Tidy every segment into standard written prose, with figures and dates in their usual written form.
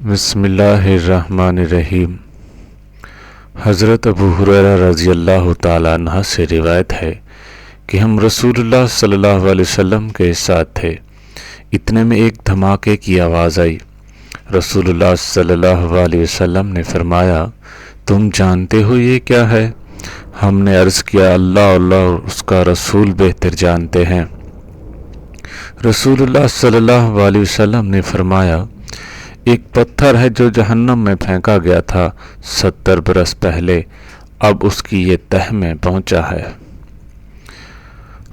بسم اللہ الرحمن الرحیم۔ حضرت ابو ہریرہ رضی اللہ تعالیٰ عنہ سے روایت ہے کہ ہم رسول اللہ صلی اللہ علیہ وسلم کے ساتھ تھے، اتنے میں ایک دھماکے کی آواز آئی۔ رسول اللہ صلی اللہ علیہ وسلم نے فرمایا، تم جانتے ہو یہ کیا ہے؟ ہم نے عرض کیا، اللہ اور اس کا رسول بہتر جانتے ہیں۔ رسول اللہ صلی اللہ علیہ وسلم نے فرمایا، ایک پتھر ہے جو جہنم میں پھینکا گیا تھا 70 برس پہلے، اب اس کی یہ تہ میں پہنچا ہے۔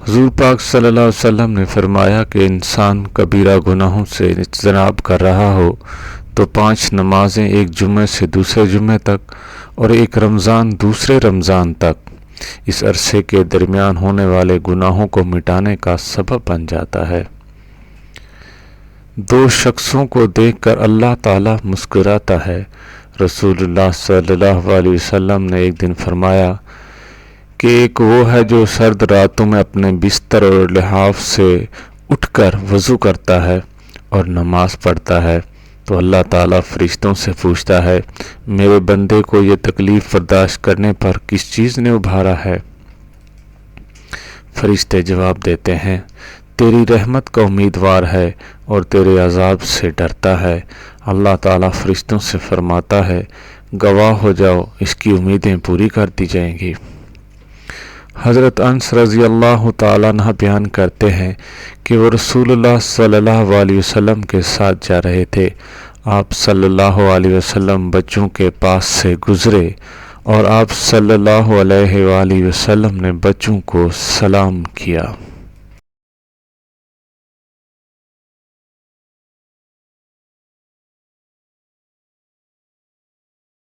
حضور پاک صلی اللہ علیہ وسلم نے فرمایا کہ انسان کبیرہ گناہوں سے اجتناب کر رہا ہو تو 5 نمازیں، ایک جمعے سے دوسرے جمعے تک اور ایک رمضان دوسرے رمضان تک، اس عرصے کے درمیان ہونے والے گناہوں کو مٹانے کا سبب بن جاتا ہے۔ 2 شخصوں کو دیکھ کر اللہ تعالیٰ مسکراتا ہے۔ رسول اللہ صلی اللہ علیہ وسلم نے ایک دن فرمایا کہ ایک وہ ہے جو سرد راتوں میں اپنے بستر اور لحاف سے اٹھ کر وضو کرتا ہے اور نماز پڑھتا ہے تو اللہ تعالیٰ فرشتوں سے پوچھتا ہے، میرے بندے کو یہ تکلیف برداشت کرنے پر کس چیز نے ابھارا ہے؟ فرشتے جواب دیتے ہیں، تیری رحمت کا امیدوار ہے اور تیرے عذاب سے ڈرتا ہے۔ اللہ تعالیٰ فرشتوں سے فرماتا ہے، گواہ ہو جاؤ، اس کی امیدیں پوری کر دی جائیں گی۔ حضرت انس رضی اللہ تعالیٰ عنہ بیان کرتے ہیں کہ وہ رسول اللہ صلی اللہ علیہ وسلم کے ساتھ جا رہے تھے۔ آپ صلی اللہ علیہ وسلم بچوں کے پاس سے گزرے اور آپ صلی اللہ علیہ وسلم نے بچوں کو سلام کیا۔